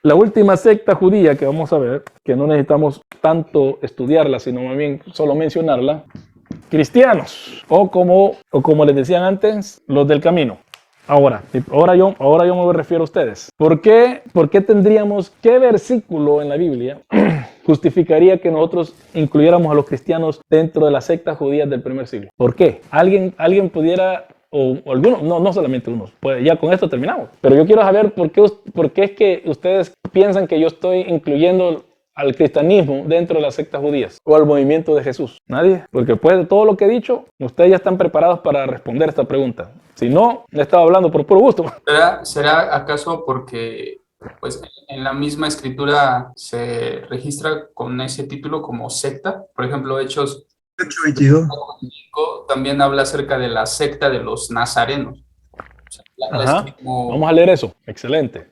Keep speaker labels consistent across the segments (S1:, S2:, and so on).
S1: La última secta judía que vamos a ver, que no necesitamos tanto estudiarla, sino más bien solo mencionarla, cristianos, o como les decían antes, los del camino. Ahora yo me refiero a ustedes. ¿Por qué tendríamos, qué versículo en la Biblia justificaría que nosotros incluyéramos a los cristianos dentro de las sectas judías del primer siglo? ¿Por qué? ¿Alguien pudiera, o algunos, no solamente unos, pues ya con esto terminamos? Pero yo quiero saber por qué es que ustedes piensan que yo estoy incluyendo al cristianismo dentro de las sectas judías o al movimiento de Jesús. ¿Nadie? Porque después de todo lo que he dicho, ustedes ya están preparados para responder esta pregunta. Si no, le estaba hablando por puro gusto.
S2: ¿Será acaso porque pues en la misma escritura se registra con ese título como secta? Por ejemplo, Hechos
S3: 8:22.
S2: también habla acerca de la secta de los nazarenos. O sea,
S1: Ajá. Vamos a leer eso. Excelente.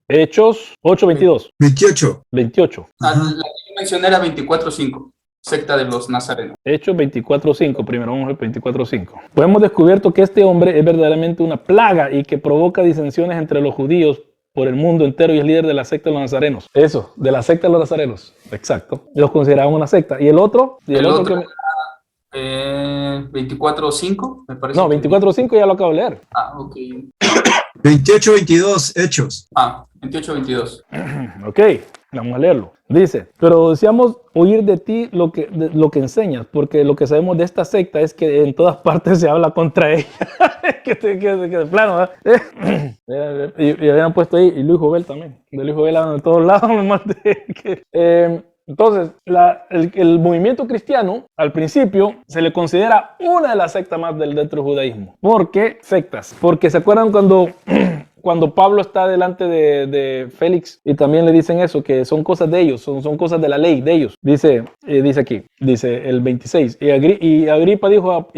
S1: Hechos 8:22.
S3: 28.
S2: La que yo mencioné era 24:5. Secta de los nazarenos.
S1: Hechos 24:5, primero vamos al 24:5. Pues hemos descubierto que este hombre es verdaderamente una plaga y que provoca disensiones entre los judíos por el mundo entero y es líder de la secta de los nazarenos. Eso, de la secta de los nazarenos. Exacto. Los consideraban una secta. ¿Y el otro?
S2: El otro 24:5, me parece.
S1: No, 24:5 ya lo acabo de leer.
S2: Ok.
S3: 28:22, Hechos.
S2: 28:22.
S1: Ok, vamos a leerlo. Dice, pero deseamos oír de ti lo que enseñas, porque lo que sabemos de esta secta es que en todas partes se habla contra ella. que de plano, ¿verdad? y habían puesto ahí, y Luis Jovel también. De Luis Jovel hablan de todos lados. Entonces, el movimiento cristiano, al principio, se le considera una de las sectas más dentro del judaísmo. ¿Por qué sectas? Porque se acuerdan cuando Pablo está delante de Félix y también le dicen eso, que son cosas de ellos, son cosas de la ley de ellos. Dice aquí, dice el 26, y Agripa dijo a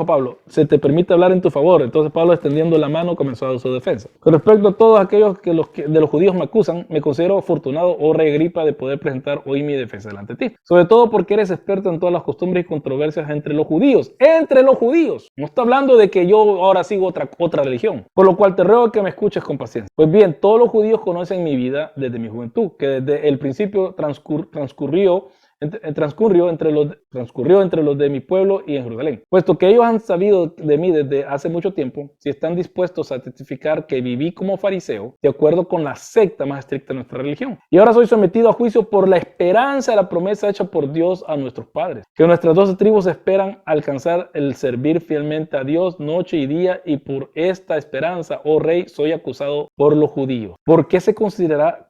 S1: Pablo, se te permite hablar en tu favor. Entonces Pablo, extendiendo la mano, comenzó a dar su defensa. Con respecto a todos aquellos que de los judíos me acusan, me considero afortunado, oh rey Agripa, de poder presentar hoy mi defensa delante de ti. Sobre todo porque eres experto en todas las costumbres y controversias entre los judíos. ¡Entre los judíos! No está hablando de que yo ahora sigo otra religión. Por lo cual te ruego que me escuches con paciencia. Pues bien, todos los judíos conocen mi vida desde mi juventud, que desde el principio transcurrió entre los de mi pueblo y en Jerusalén. Puesto que ellos han sabido de mí desde hace mucho tiempo, si están dispuestos a testificar que viví como fariseo, de acuerdo con la secta más estricta de nuestra religión. Y ahora soy sometido a juicio por la esperanza de la promesa hecha por Dios a nuestros padres, que nuestras 12 tribus esperan alcanzar el servir fielmente a Dios noche y día, y por esta esperanza, oh rey, soy acusado por los judíos. ¿Por qué se considera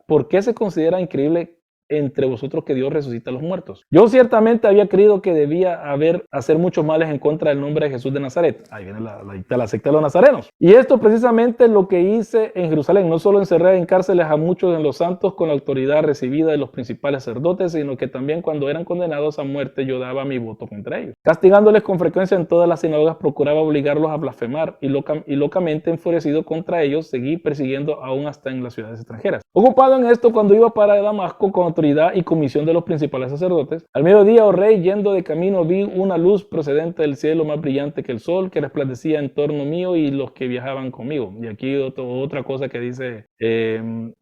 S1: increíble entre vosotros que Dios resucita a los muertos? Yo ciertamente había creído que debía hacer muchos males en contra del nombre de Jesús de Nazaret. Ahí viene la secta de los nazarenos. Y esto precisamente es lo que hice en Jerusalén. No solo encerré en cárceles a muchos de los santos con la autoridad recibida de los principales sacerdotes, sino que también cuando eran condenados a muerte yo daba mi voto contra ellos. Castigándoles con frecuencia en todas las sinagogas, procuraba obligarlos a blasfemar y locamente enfurecido contra ellos, seguí persiguiendo aún hasta en las ciudades extranjeras. Ocupado en esto, cuando iba para Damasco con autoridad y comisión de los principales sacerdotes, al mediodía, oh rey, yendo de camino, vi una luz procedente del cielo más brillante que el sol, que resplandecía en torno mío y los que viajaban conmigo. Y aquí otra cosa que dice en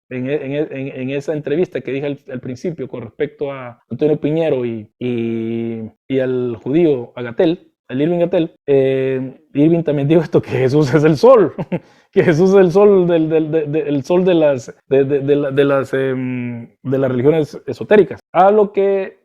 S1: esa entrevista que dije al principio con respecto a Antonio Piñero y al judío Agatel, el Irving Agatel, Irving también dijo esto, que Jesús es el sol, que Jesús es el sol el sol de las religiones esotéricas. A lo que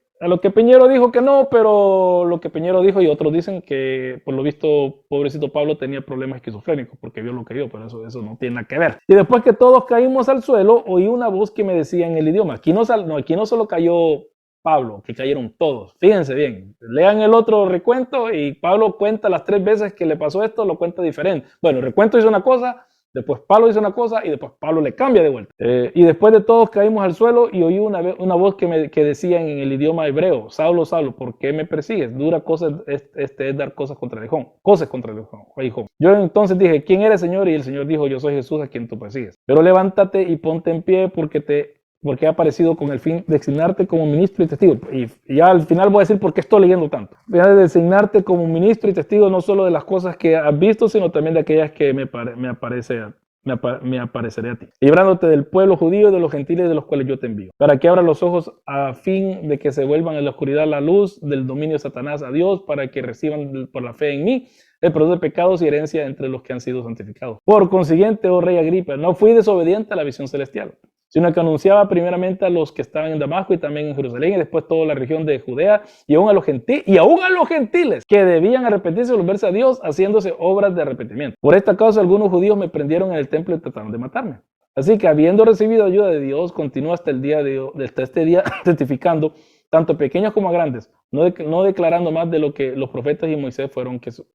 S1: Piñero dijo que no, pero lo que Piñero dijo, y otros dicen que por lo visto pobrecito Pablo tenía problemas esquizofrénicos porque vio lo que vio, pero eso no tiene nada que ver. Y después que todos caímos al suelo, oí una voz que me decía en el idioma, aquí no solo cayó Pablo, que cayeron todos. Fíjense bien, lean el otro recuento y Pablo cuenta las 3 veces que le pasó esto, lo cuenta diferente. Bueno, el recuento hizo una cosa, después Pablo hizo una cosa y después Pablo le cambia de vuelta. Y después de todos caímos al suelo y oí una voz que decía en el idioma hebreo, Saulo, Saulo, ¿por qué me persigues? Dura cosa es dar cosas contra el aguijón. Cosas contra el aguijón. Yo entonces dije, ¿quién eres, Señor? Y el Señor dijo, yo soy Jesús a quien tú persigues. Pero levántate y ponte en pie porque he aparecido con el fin de designarte como ministro y testigo. Y ya al final voy a decir por qué estoy leyendo tanto. Voy a designarte como ministro y testigo no solo de las cosas que has visto, sino también de aquellas que me aparece me apareceré a ti, librándote del pueblo judío y de los gentiles de los cuales yo te envío, para que abra los ojos a fin de que se vuelvan en la oscuridad la luz del dominio de Satanás a Dios, para que reciban por la fe en mí el perdón de pecados y herencia entre los que han sido santificados. Por consiguiente, oh rey Agripa, no fui desobediente a la visión celestial, sino que anunciaba primeramente a los que estaban en Damasco y también en Jerusalén, y después toda la región de Judea, y aún a los gentiles que debían arrepentirse y volverse a Dios, haciéndose obras de arrepentimiento. Por esta causa algunos judíos me prendieron en el templo y trataron de matarme. Así que habiendo recibido ayuda de Dios, continúo hasta este día testificando, tanto pequeños como a grandes, no declarando más de lo que los profetas y Moisés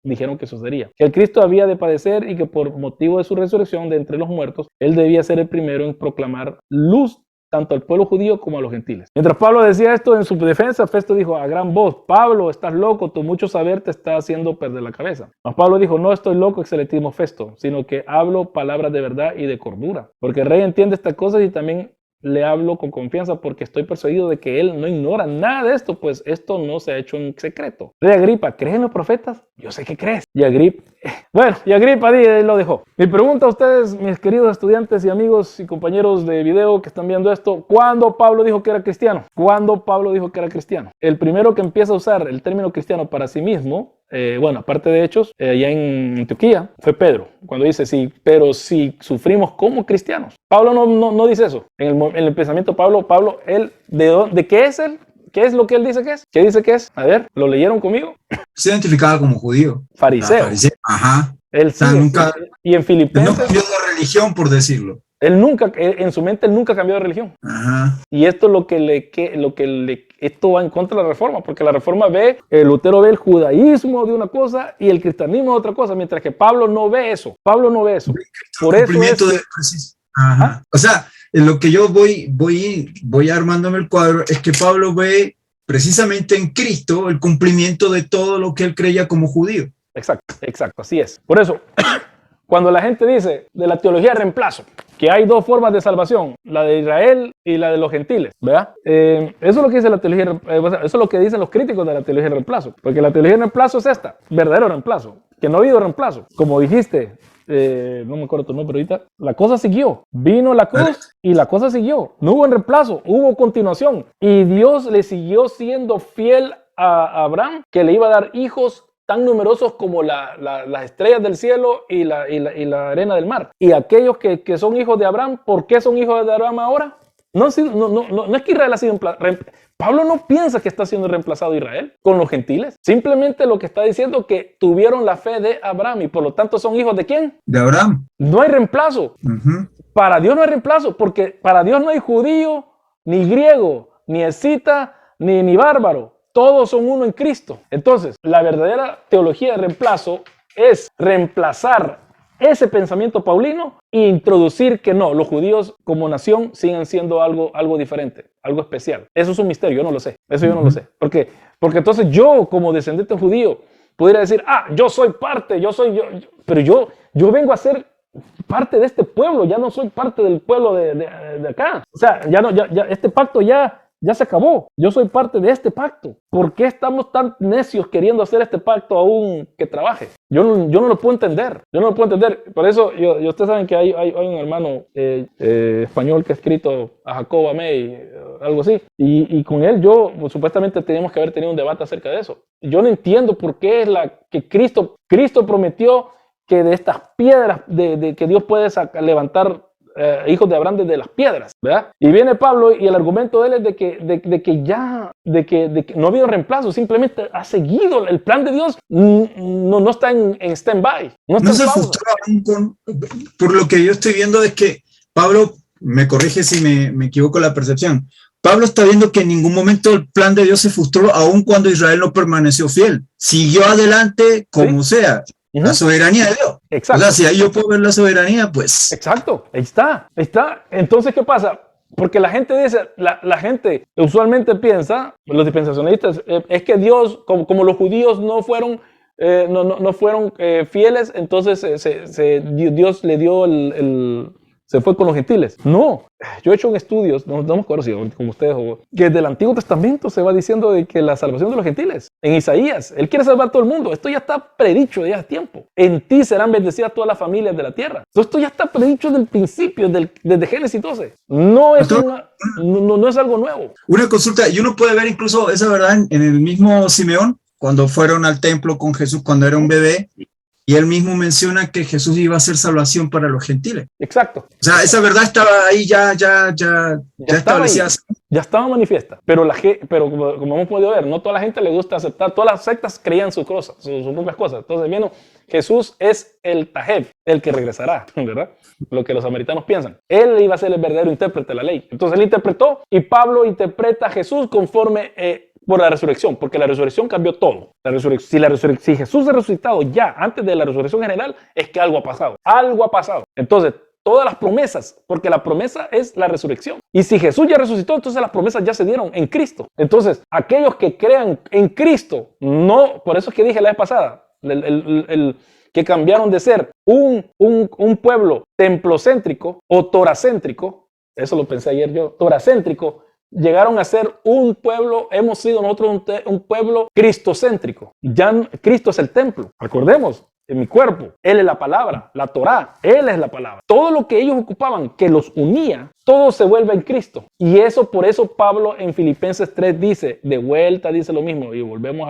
S1: dijeron que sucedería. Que el Cristo había de padecer y que por motivo de su resurrección de entre los muertos, él debía ser el primero en proclamar luz tanto al pueblo judío como a los gentiles. Mientras Pablo decía esto en su defensa, Festo dijo a gran voz: Pablo, estás loco, tu mucho saber te está haciendo perder la cabeza. Mas Pablo dijo: no estoy loco, excelentísimo Festo, sino que hablo palabras de verdad y de cordura, porque el rey entiende estas cosas y también le hablo con confianza porque estoy persuadido de que él no ignora nada de esto, pues esto no se ha hecho en secreto. Rey Agripa, ¿creen los profetas? Yo sé que crees. Y Agripa lo dejó. Mi pregunta a ustedes, mis queridos estudiantes y amigos y compañeros de video que están viendo esto: ¿cuándo Pablo dijo que era cristiano? ¿Cuándo Pablo dijo que era cristiano? El primero que empieza a usar el término cristiano para sí mismo, aparte de Hechos, allá en Antioquía, fue Pedro, cuando dice: sí, pero si sufrimos como cristianos. Pablo no dice eso. En el pensamiento de Pablo, ¿de qué es él? ¿Qué es lo que él dice que es? ¿Qué dice que es? A ver, ¿lo leyeron conmigo?
S3: Se identificaba como judío.
S1: Fariseo.
S3: Ajá.
S1: Él sí, y en Filipenses...
S3: No cambió de religión, por decirlo.
S1: En su mente, él nunca cambió de religión.
S3: Ajá.
S1: Y esto esto va en contra de la reforma, porque la reforma Lutero ve el judaísmo de una cosa y el cristianismo de otra cosa, mientras que Pablo no ve eso. Por eso es...
S3: Ajá. O sea, en lo que yo voy armándome el cuadro es que Pablo ve precisamente en Cristo el cumplimiento de todo lo que él creía como judío.
S1: Exacto, así es. Por eso, cuando la gente dice de la teología de reemplazo, que hay dos formas de salvación, la de Israel y la de los gentiles, ¿verdad? Eso es lo que dice la teología, eso es lo que dicen los críticos de la teología de reemplazo, porque la teología de reemplazo es esta, verdadero reemplazo, que no ha habido reemplazo. Como dijiste, no me acuerdo tu nombre ahorita, la cosa siguió, vino la cruz y la cosa siguió, no hubo reemplazo, hubo continuación, y Dios le siguió siendo fiel a Abraham, que le iba a dar hijos tan numerosos como las estrellas del cielo y la arena del mar. Y aquellos que son hijos de Abraham, ¿por qué son hijos de Abraham ahora? No es que Israel ha sido Pablo no piensa que está siendo reemplazado Israel con los gentiles. Simplemente lo que está diciendo es que tuvieron la fe de Abraham y por lo tanto son hijos de ¿quién?
S3: De Abraham.
S1: No hay reemplazo.
S3: Uh-huh.
S1: Para Dios no hay reemplazo, porque para Dios no hay judío, ni griego, ni escita, ni bárbaro. Todos son uno en Cristo. Entonces, la verdadera teología de reemplazo es reemplazar ese pensamiento paulino e introducir que no, los judíos como nación siguen siendo algo diferente, algo especial. Eso es un misterio, yo no lo sé. Eso yo no lo sé. Porque entonces yo, como descendiente judío, pudiera decir: yo soy parte, pero yo vengo a ser parte de este pueblo, ya no soy parte del pueblo de acá. O sea, ya este pacto ya se acabó. Yo soy parte de este pacto. ¿Por qué estamos tan necios queriendo hacer este pacto aún que trabaje? Yo no lo puedo entender. Por eso, ustedes saben que hay un hermano español que ha escrito a Jacob Amey, algo así. Y con él supuestamente teníamos que haber tenido un debate acerca de eso. Yo no entiendo por qué es que Cristo prometió que de estas piedras, que Dios puede levantar hijos de Abraham desde las piedras, ¿verdad? Y viene Pablo y el argumento de él es de que no ha habido reemplazo, simplemente ha seguido el plan de Dios, no está en stand-by. No
S3: se frustró aún por lo que yo estoy viendo es que Pablo, me corrige si me equivoco la percepción, Pablo está viendo que en ningún momento el plan de Dios se frustró, aun cuando Israel no permaneció fiel. Siguió adelante como sea. La soberanía de Dios.
S1: Exacto.
S3: O sea, si ahí yo puedo ver la soberanía, pues...
S1: Exacto, ahí está. Entonces, ¿qué pasa? Porque la gente dice, la gente usualmente piensa, los dispensacionalistas, es que Dios, como los judíos no fueron fieles, entonces Dios le dio se fue con los gentiles. No, yo he hecho un estudio, no me acuerdo si como ustedes, que desde el Antiguo Testamento se va diciendo de que la salvación de los gentiles, en Isaías, Él quiere salvar a todo el mundo. Esto ya está predicho ya hace tiempo. en ti serán bendecidas todas las familias de la tierra. Entonces, esto ya está predicho desde el principio, desde Génesis 12. No es, no es algo nuevo.
S3: Una consulta, y uno puede ver incluso esa verdad en el mismo Simeón, cuando fueron al templo con Jesús cuando era un bebé, y él mismo menciona que Jesús iba a hacer salvación para los gentiles.
S1: Exacto.
S3: O sea, esa verdad estaba ahí ya establecida.
S1: Ya estaba manifiesta, pero como hemos podido ver, no toda la gente le gusta aceptar, todas las sectas creían sus propias cosas. Entonces, bueno, Jesús es el Tajeb, el que regresará, ¿verdad? Lo que los samaritanos piensan. Él iba a ser el verdadero intérprete de la ley. Entonces, él interpretó y Pablo interpreta a Jesús conforme por la resurrección, porque la resurrección cambió todo. Si Jesús ha resucitado ya antes de la resurrección general, es que algo ha pasado. Algo ha pasado. Entonces, todas las promesas, porque la promesa es la resurrección. Y si Jesús ya resucitó, entonces las promesas ya se dieron en Cristo. Entonces, aquellos que crean en Cristo, no, por eso es que dije la vez pasada, que cambiaron de ser un pueblo templocéntrico o toracéntrico, eso lo pensé ayer yo, toracéntrico, llegaron a ser un pueblo, hemos sido nosotros un pueblo cristocéntrico. Ya Cristo es el templo, recordemos. En mi cuerpo, Él es la palabra, la Torá, Él es la palabra. Todo lo que ellos ocupaban, que los unía, todo se vuelve en Cristo. Y eso, por eso Pablo en Filipenses 3 dice, de vuelta dice lo mismo, y volvemos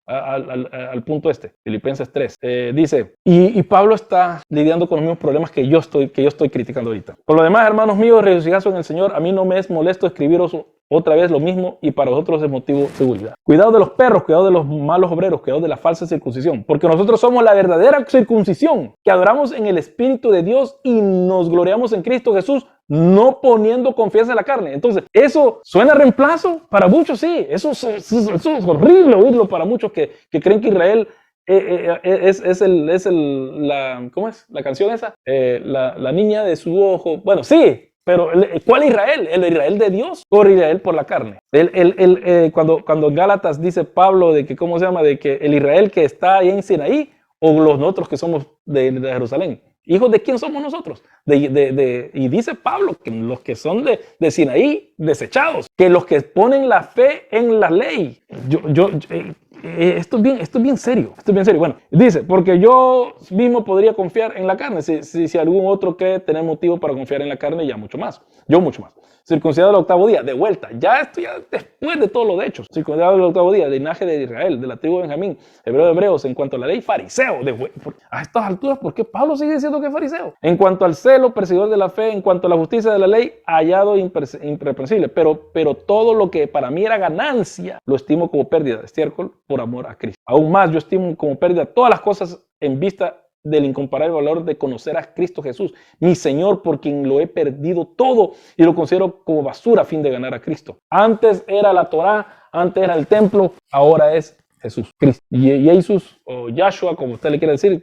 S1: al punto Filipenses 3, dice, y Pablo está lidiando con los mismos problemas que yo estoy criticando ahorita. Por lo demás, hermanos míos, regocijaos en el Señor, a mí no me es molesto escribiros otra vez lo mismo y para vosotros es motivo de seguridad. Cuidado de los perros, cuidado de los malos obreros, cuidado de la falsa circuncisión, porque nosotros somos la verdadera circuncisión, que adoramos en el Espíritu de Dios y nos gloriamos en Cristo Jesús, no poniendo confianza en la carne. Entonces, eso suena a reemplazo para muchos, sí, eso es horrible oírlo para muchos que creen que Israel ¿cómo es? La canción esa, la niña de su ojo, bueno, sí. Pero, ¿cuál Israel? ¿El Israel de Dios o el Israel por la carne? Cuando en Gálatas dice Pablo de que, ¿cómo se llama? De que el Israel que está ahí en Sinaí o nosotros que somos de Jerusalén. ¿Hijos de quién somos nosotros? Y dice Pablo que los que son de Sinaí, desechados, que los que ponen la fe en la ley. Esto es bien serio, Bueno, dice, porque yo mismo podría confiar en la carne. Si algún otro cree tener motivo para confiar en la carne, ya mucho más. Yo mucho más. Circuncidado al 8º día, de vuelta. Ya después de todo lo de hechos. Circuncidado al 8º día, linaje de Israel, de la tribu de Benjamín, hebreo de hebreos, en cuanto a la ley, fariseo. A estas alturas, ¿por qué Pablo sigue diciendo que es fariseo? En cuanto al celo, perseguidor de la fe, en cuanto a la justicia de la ley, hallado irreprensible. Pero todo lo que para mí era ganancia, lo estimo como pérdida de estiércol por amor a Cristo. Aún más, yo estimo como pérdida todas las cosas en vista del incomparable valor de conocer a Cristo Jesús, mi Señor, por quien lo he perdido todo y lo considero como basura a fin de ganar a Cristo. Antes era la Torá, antes era el templo, ahora es Jesús, Cristo. Y Jesús, o Yahshua, como usted le quiere decir,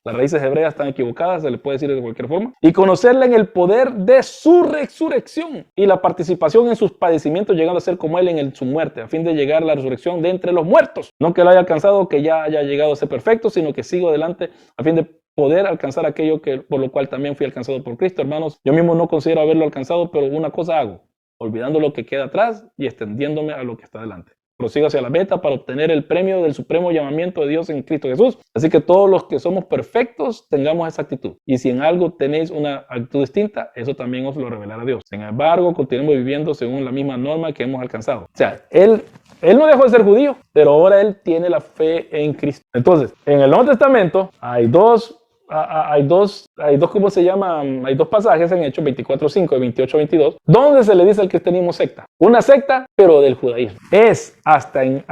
S1: las raíces hebreas están equivocadas, se le puede decir de cualquier forma. Y conocerle en el poder de su resurrección y la participación en sus padecimientos, llegando a ser como él en su muerte, a fin de llegar a la resurrección de entre los muertos. No que lo haya alcanzado, que ya haya llegado a ser perfecto, sino que sigo adelante a fin de poder alcanzar aquello por lo cual también fui alcanzado por Cristo. Hermanos, yo mismo no considero haberlo alcanzado, pero una cosa hago, olvidando lo que queda atrás y extendiéndome a lo que está delante. Prosigo hacia la meta para obtener el premio del supremo llamamiento de Dios en Cristo Jesús. Así que todos los que somos perfectos tengamos esa actitud. Y si en algo tenéis una actitud distinta, eso también os lo revelará Dios. Sin embargo, continuemos viviendo según la misma norma que hemos alcanzado. O sea, él no dejó de ser judío, pero ahora él tiene la fe en Cristo. Entonces, en el Nuevo Testamento hay dos ¿cómo se llama? Hay dos pasajes en Hechos 24:5 y 28:22, donde se le dice al cristianismo secta. Una secta, pero del judaísmo. Es hasta en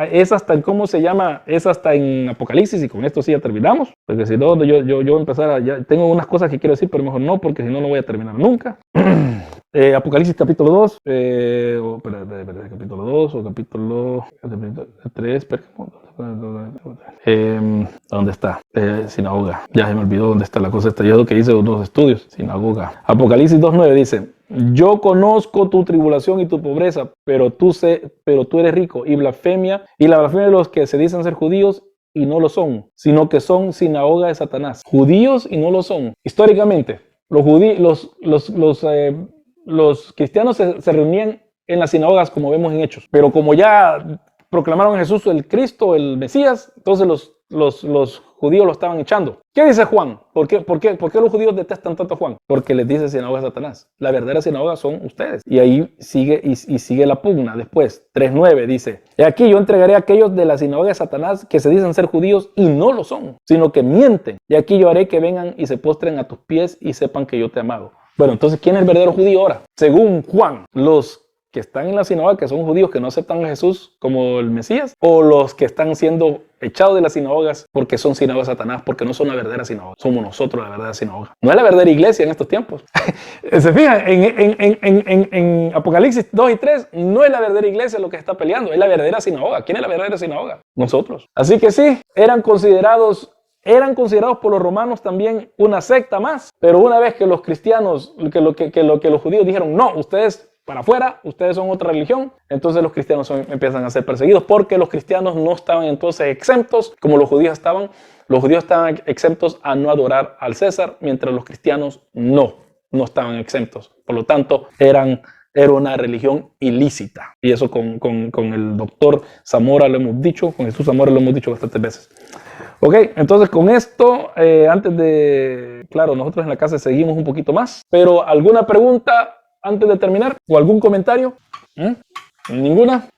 S1: ¿cómo se llama? Es hasta en Apocalipsis, y con esto sí ya terminamos, porque si no, yo empezar ya tengo unas cosas que quiero decir, pero mejor no, porque si no, no voy a terminar nunca. Apocalipsis capítulo 2, capítulo 2 o capítulo 3, ¿dónde está? Sinagoga. Ya se me olvidó dónde está la cosa esta. Yo lo que hice unos estudios. Sinagoga. Apocalipsis 2:9 dice: yo conozco tu tribulación y tu pobreza, pero tú eres rico, y la blasfemia de los que se dicen ser judíos y no lo son, sino que son sinagoga de Satanás. Judíos y no lo son. Históricamente, los cristianos se reunían en las sinagogas, como vemos en Hechos, pero como ya proclamaron a Jesús el Cristo, el Mesías, entonces los judíos lo estaban echando. ¿Qué dice Juan? ¿Por qué los judíos detestan tanto a Juan? Porque les dice sinagoga de Satanás. La verdadera sinagoga son ustedes. Y ahí sigue, y sigue la pugna. Después, 3:9 dice, y aquí yo entregaré a aquellos de la sinagoga de Satanás que se dicen ser judíos y no lo son, sino que mienten. Y aquí yo haré que vengan y se postren a tus pies y sepan que yo te he amado. Bueno, entonces, ¿quién es el verdadero judío ahora? Según Juan, los que están en la sinagoga, que son judíos que no aceptan a Jesús como el Mesías, o los que están siendo echados de las sinagogas porque son sinagogas de Satanás, porque no son la verdadera sinagoga. Somos nosotros la verdadera sinagoga. No es la verdadera iglesia en estos tiempos. Se fijan, en Apocalipsis 2 y 3, no es la verdadera iglesia lo que está peleando, es la verdadera sinagoga. ¿Quién es la verdadera sinagoga? Nosotros. Así que sí, eran considerados por los romanos también una secta más, pero una vez que los cristianos, que los judíos dijeron, no, ustedes para afuera, ustedes son otra religión, entonces los cristianos empiezan a ser perseguidos, porque los cristianos no estaban entonces exentos, como los judíos estaban exentos a no adorar al César, mientras los cristianos no estaban exentos, por lo tanto era una religión ilícita, y eso con el doctor Zamora lo hemos dicho, con Jesús Zamora lo hemos dicho bastantes veces. Ok, entonces con esto, claro, nosotros en la casa seguimos un poquito más, pero ¿alguna pregunta antes de terminar? ¿O algún comentario? ¿Ninguna?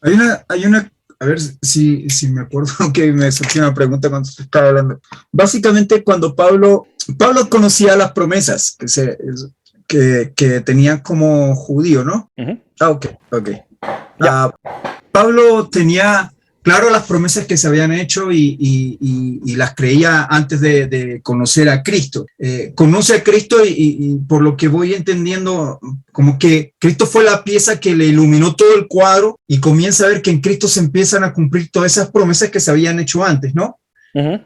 S3: Hay una, a ver si me acuerdo que me surgió una pregunta cuando se estaba hablando. Básicamente cuando Pablo conocía las promesas que tenían como judío, ¿no? Ok. Pablo tenía claro las promesas que se habían hecho y las creía antes de conocer a Cristo. Conoce a Cristo y por lo que voy entendiendo, como que Cristo fue la pieza que le iluminó todo el cuadro y comienza a ver que en Cristo se empiezan a cumplir todas esas promesas que se habían hecho antes, ¿no?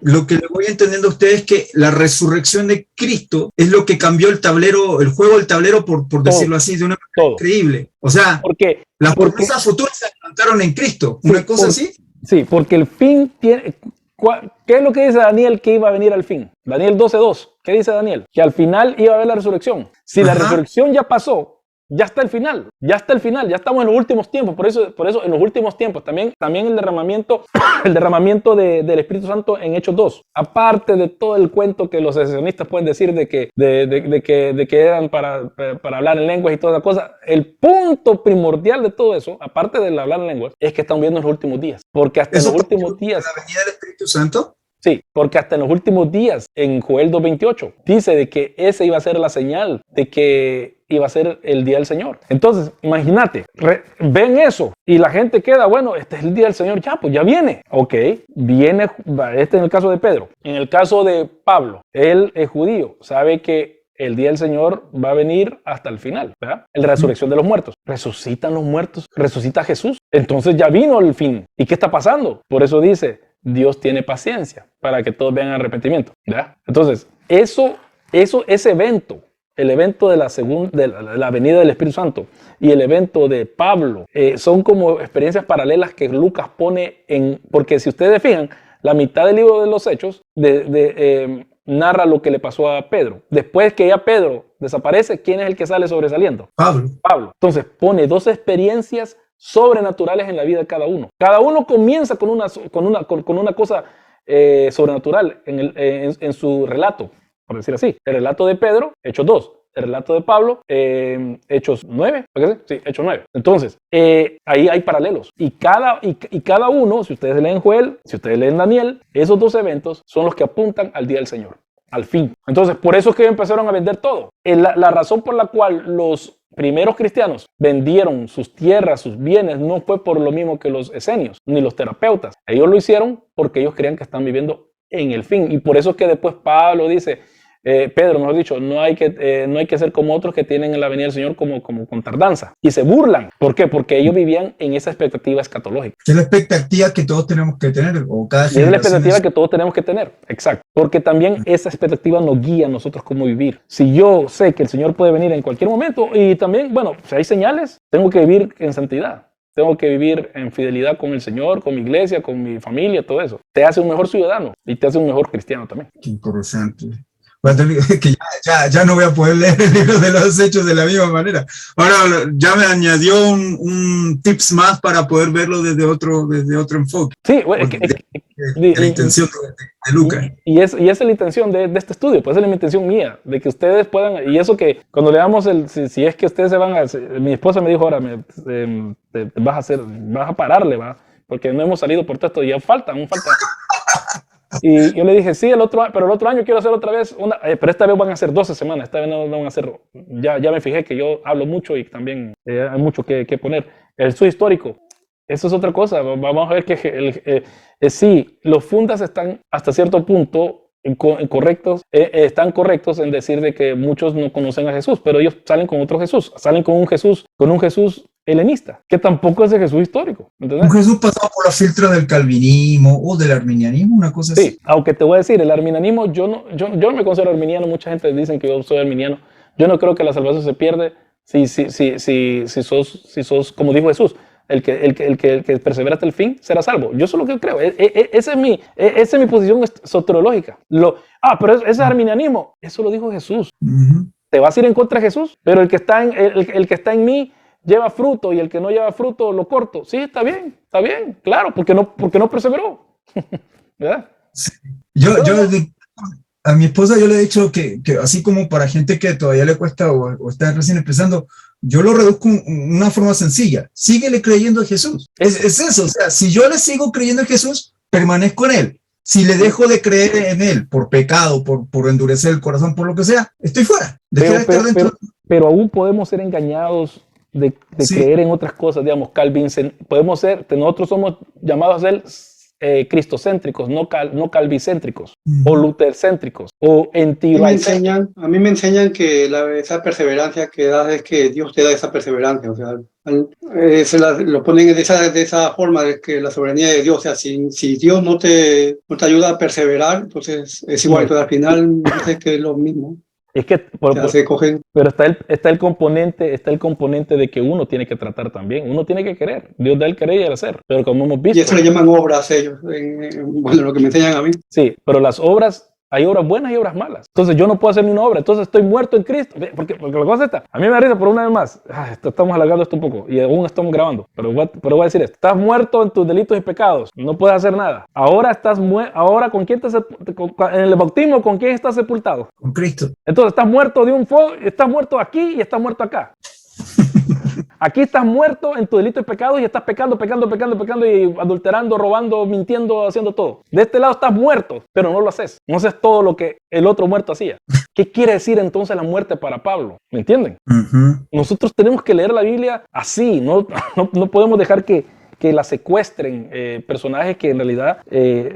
S3: Lo que le voy entendiendo a ustedes es que la resurrección de Cristo es lo que cambió el juego del tablero, por decirlo así, de una manera increíble. O sea, las promesas futuras se plantaron en Cristo, una cosa así.
S1: Sí, porque el fin tiene... ¿Qué es lo que dice Daniel que iba a venir al fin? Daniel 12:2. ¿Qué dice Daniel? Que al final iba a haber la resurrección. Si la resurrección ya pasó, ya está el final, ya estamos en los últimos tiempos, por eso en los últimos tiempos, también el derramamiento del Espíritu Santo en Hechos 2, aparte de todo el cuento que los secesionistas pueden decir de que eran para hablar en lenguas y toda esa cosa, el punto primordial de todo eso, aparte del hablar en lenguas, es que estamos viendo en los últimos días, porque hasta en los últimos días...
S3: ¿La venida del Espíritu Santo?
S1: Sí, porque hasta en los últimos días, en Joel 2:28, dice de que ese iba a ser la señal de que iba a ser el día del Señor. Entonces, imagínate, ven eso y la gente queda, bueno, este es el día del Señor, ya, pues ya viene. Ok, viene, este en el caso de Pedro. En el caso de Pablo, él es judío, sabe que el día del Señor va a venir hasta el final, ¿verdad? La resurrección de los muertos. Resucitan los muertos, resucita Jesús. Entonces ya vino el fin. ¿Y qué está pasando? Por eso dice, Dios tiene paciencia para que todos vean arrepentimiento, ¿verdad? Entonces, ese evento, el evento de la venida del Espíritu Santo y el evento de Pablo, son como experiencias paralelas que Lucas pone porque si ustedes fijan, la mitad del libro de los Hechos narra lo que le pasó a Pedro. Después que ya Pedro desaparece, ¿quién es el que sale sobresaliendo? Pablo. Entonces pone dos experiencias sobrenaturales en la vida de cada uno. Cada uno comienza con una cosa sobrenatural en su relato, por decir así. El relato de Pedro, Hechos 2. El relato de Pablo, Hechos 9. Sí, Hechos 9. Entonces, ahí hay paralelos. Y cada uno, si ustedes leen Joel, si ustedes leen Daniel, esos dos eventos son los que apuntan al día del Señor, al fin. Entonces, por eso es que empezaron a vender todo. La razón por la cual los primeros cristianos vendieron sus tierras, sus bienes, no fue por lo mismo que los esenios, ni los terapeutas. Ellos lo hicieron porque ellos creían que están viviendo en el fin. Y por eso es que después Pablo dice, Pedro, mejor dicho, no hay que ser como otros que tienen la venida del Señor como con tardanza. Y se burlan. ¿Por qué? Porque ellos vivían en esa expectativa escatológica.
S3: Es la expectativa que todos tenemos que tener. Es
S1: la expectativa que todos tenemos que tener. Exacto. Porque también esa expectativa nos guía a nosotros cómo vivir. Si yo sé que el Señor puede venir en cualquier momento y también, bueno, si hay señales, tengo que vivir en santidad. Tengo que vivir en fidelidad con el Señor, con mi iglesia, con mi familia, todo eso. Te hace un mejor ciudadano y te hace un mejor cristiano también.
S3: Qué interesante. que ya no voy a poder leer el libro de los Hechos de la misma manera. Ahora ya me añadió un tips más para poder verlo desde otro enfoque.
S1: Sí,
S3: de la intención de Lucas.
S1: Y esa es la intención de este estudio, pues esa es la intención mía, de que ustedes puedan, y eso que cuando le damos si es que ustedes se van mi esposa me dijo ahora, vas a pararle, ¿va? Porque no hemos salido por texto y aún falta. Y yo le dije, sí, pero el otro año quiero hacer otra vez pero esta vez van a ser 12 semanas, esta vez no van a ser, ya me fijé que yo hablo mucho y también hay mucho que poner. El estudio histórico, eso es otra cosa, vamos a ver que sí, los fundas están hasta cierto punto están correctos en decir de que muchos no conocen a Jesús, pero ellos salen con otro Jesús, salen con un Jesús helenista, que tampoco es el Jesús histórico, ¿entendés?
S3: Un Jesús pasado por la filtra del calvinismo o del arminianismo, una cosa así.
S1: Sí, aunque te voy a decir, el arminianismo, yo no me considero arminiano, mucha gente dice que yo soy arminiano, yo no creo que la salvación se pierde si sos, como dijo Jesús, el que persevera hasta el fin será salvo. Yo eso es lo que creo. Esa es mi posición soteriológica. Pero ese es arminianismo. Eso lo dijo Jesús.
S3: Uh-huh.
S1: Te vas a ir en contra de Jesús, pero el que está en mí lleva fruto y el que no lleva fruto lo corto. Sí, está bien, claro, porque no perseveró. ¿Verdad?
S3: Sí. Yo a mi esposa yo le he dicho que así como para gente que todavía le cuesta o está recién empezando, yo lo reduzco en una forma sencilla. Síguele creyendo en Jesús. Es eso. O sea, si yo le sigo creyendo en Jesús, permanezco en él. Si le dejo de creer en él por pecado, por endurecer el corazón, por lo que sea, estoy fuera.
S1: Pero aún podemos ser engañados de creer en otras cosas, digamos, nosotros somos llamados a ser cristocéntricos, no calvicéntricos, o lutercéntricos, o
S4: a mí me enseñan que esa perseverancia que das es que Dios te da esa perseverancia, o sea, lo ponen de esa forma, de que la soberanía de Dios, o sea, si Dios no te ayuda a perseverar, entonces es igual, entonces al final me parece que es lo mismo.
S1: Es que, pero está el componente de que uno tiene que tratar también, uno tiene que querer, Dios da el querer y el hacer, pero como hemos visto...
S4: Y eso le llaman obras ellos, bueno, lo que me enseñan a mí.
S1: Sí, pero las obras, hay obras buenas y obras malas, entonces yo no puedo hacer ni una obra, entonces estoy muerto en Cristo, porque la cosa está, a mí me da risa por una vez más, estamos alargando esto un poco y aún estamos grabando, pero voy a decir esto, estás muerto en tus delitos y pecados, no puedes hacer nada, ahora ¿con quién en el bautismo con quién estás sepultado?
S3: Con Cristo.
S1: Entonces estás muerto estás muerto aquí y estás muerto acá. Aquí estás muerto en tu delito y pecado y estás pecando y adulterando, robando, mintiendo, haciendo todo. De este lado estás muerto, pero no lo haces. No haces todo lo que el otro muerto hacía. ¿Qué quiere decir entonces la muerte para Pablo? ¿Me entienden? Uh-huh. Nosotros tenemos que leer la Biblia así. No podemos dejar que la secuestren personajes que en realidad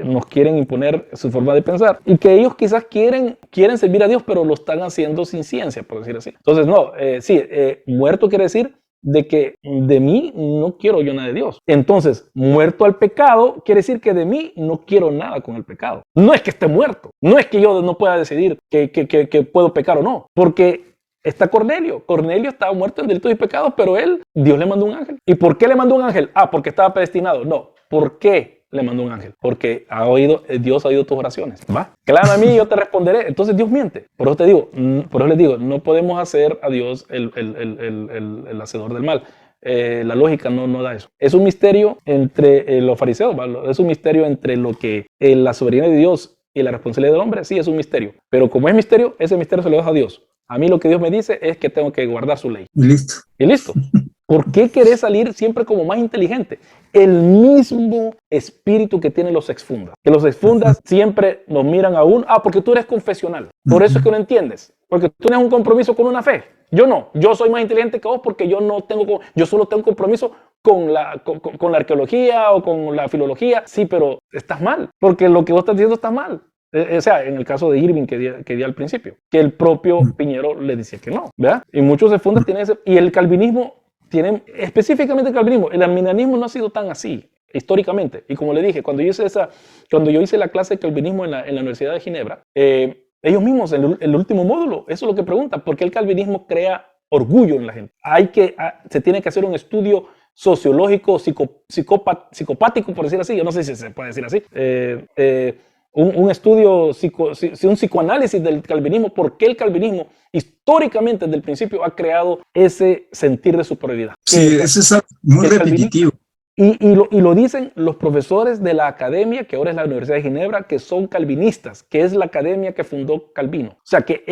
S1: nos quieren imponer su forma de pensar y que ellos quizás quieren servir a Dios, pero lo están haciendo sin ciencia, por decir así. Entonces, muerto quiere decir de que de mí no quiero yo nada de Dios. Entonces, muerto al pecado quiere decir que de mí no quiero nada con el pecado. No es que esté muerto, no es que yo no pueda decidir que puedo pecar o no, porque está Cornelio. Cornelio estaba muerto en delitos y pecados, pero Dios le mandó un ángel. ¿Y por qué le mandó un ángel? Porque estaba predestinado. No, ¿por qué le mandó un ángel? Porque Dios ha oído tus oraciones. ¿Va? Clama a mí y yo te responderé. Entonces Dios miente. Por eso les digo, no podemos hacer a Dios el hacedor del mal. La lógica no da eso. Es un misterio entre los fariseos, ¿va? Es un misterio entre lo que la soberanía de Dios y la responsabilidad del hombre, sí, es un misterio. Pero como es misterio, ese misterio se lo deja a Dios. A mí lo que Dios me dice es que tengo que guardar su ley. Y listo. ¿Por qué querés salir siempre como más inteligente? El mismo espíritu que tienen los exfundas. Que los exfundas siempre nos miran a uno. Porque tú eres confesional. Por eso es que no entiendes. Porque tú tienes un compromiso con una fe. Yo no. Yo soy más inteligente que vos porque yo solo tengo compromiso con la arqueología o con la filología. Sí, pero estás mal. Porque lo que vos estás diciendo está mal. O sea, en el caso de Irving que di al principio, que el propio Piñero le decía que no, ¿verdad? Y muchos de fundas tienen ese, y el calvinismo específicamente el calvinismo, el arminianismo no ha sido tan así, históricamente. Y como le dije, cuando yo hice la clase de calvinismo en la Universidad de Ginebra, ellos mismos en el último módulo, eso es lo que preguntan, ¿por qué el calvinismo crea orgullo en la gente? Se tiene que hacer un estudio sociológico, psicopático, por decir así, yo no sé si se puede decir así, un estudio, un psicoanálisis del calvinismo, por qué el calvinismo históricamente desde el principio ha creado ese sentir de superioridad.
S3: Sí, eso es algo muy repetitivo.
S1: Y lo dicen los profesores de la academia, que ahora es la Universidad de Ginebra, que son calvinistas, que es la academia que fundó Calvino. O sea, que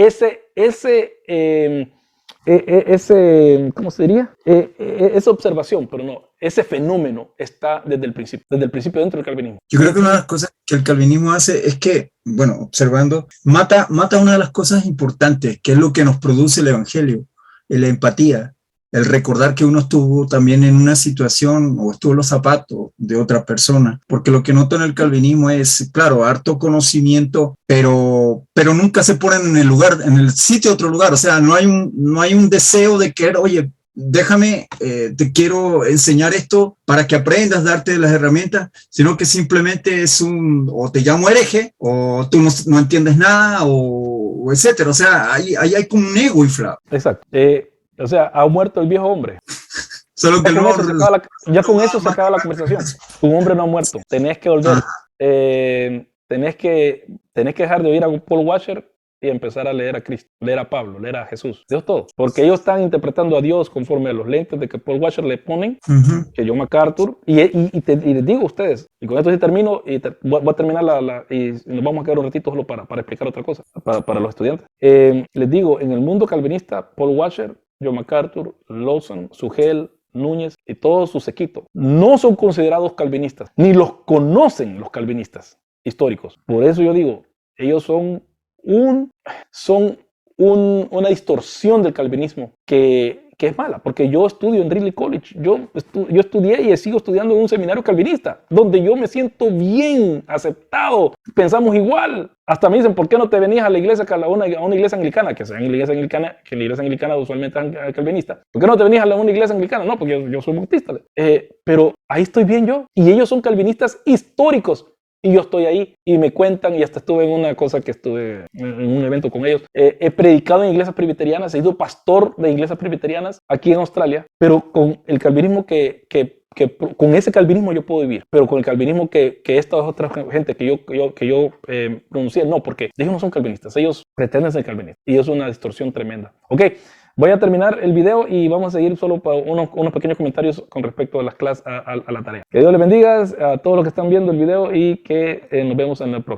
S1: ¿cómo se diría? Esa observación, pero no, ese fenómeno está desde el principio dentro del calvinismo.
S3: Yo creo que una de las cosas que el calvinismo hace es que, bueno, observando, mata una de las cosas importantes, que es lo que nos produce el evangelio, la empatía, el recordar que uno estuvo también en una situación o estuvo en los zapatos de otra persona, porque lo que noto en el calvinismo es, claro, harto conocimiento, pero nunca se ponen en el lugar, en el sitio de otro lugar, o sea, no hay un deseo de querer, oye, déjame, te quiero enseñar esto para que aprendas, darte las herramientas, sino que simplemente es o te llamo hereje, o tú no entiendes nada, o etcétera, o sea, ahí hay como un ego inflado.
S1: Exacto. O sea, ha muerto el viejo hombre.
S3: Solo que
S1: Ya con eso se acaba la conversación. Tu hombre no ha muerto. Tenés que volver. Tenés que dejar de oír a Paul Washer y empezar a leer a Cristo, leer a Pablo, leer a Jesús. Dios todo. Porque ellos están interpretando a Dios conforme a los lentes de que Paul Washer le ponen, que John MacArthur. Y les digo a ustedes, y con esto sí termino, voy a terminar y nos vamos a quedar un ratito solo para explicar otra cosa, para los estudiantes. Les digo, en el mundo calvinista, Paul Washer, John MacArthur, Lawson, Sugel, Núñez y todo su séquito no son considerados calvinistas, ni los conocen los calvinistas históricos. Por eso yo digo, ellos son una distorsión del calvinismo que es mala, porque yo estudio en Ridley College, yo estudié y sigo estudiando en un seminario calvinista, donde yo me siento bien aceptado, pensamos igual. Hasta me dicen, ¿por qué no te venías a la iglesia, a una iglesia anglicana? Que en la iglesia anglicana usualmente es calvinista. ¿Por qué no te venías a una iglesia anglicana? No, porque yo soy bautista. Pero ahí estoy bien yo. Y ellos son calvinistas históricos. Y yo estoy ahí y me cuentan, y hasta estuve en una cosa que estuve en un evento con ellos. He predicado en iglesias presbiterianas, he sido pastor de iglesias presbiterianas aquí en Australia, pero con el calvinismo con ese calvinismo yo puedo vivir, pero con el calvinismo que esta otra gente que yo pronuncié, no, porque ellos no son calvinistas, ellos pretenden ser calvinistas y es una distorsión tremenda. Ok, voy a terminar el video y vamos a seguir solo para unos pequeños comentarios con respecto a las clases, a la tarea. Que Dios les bendiga a todos los que están viendo el video y que nos vemos en el próximo.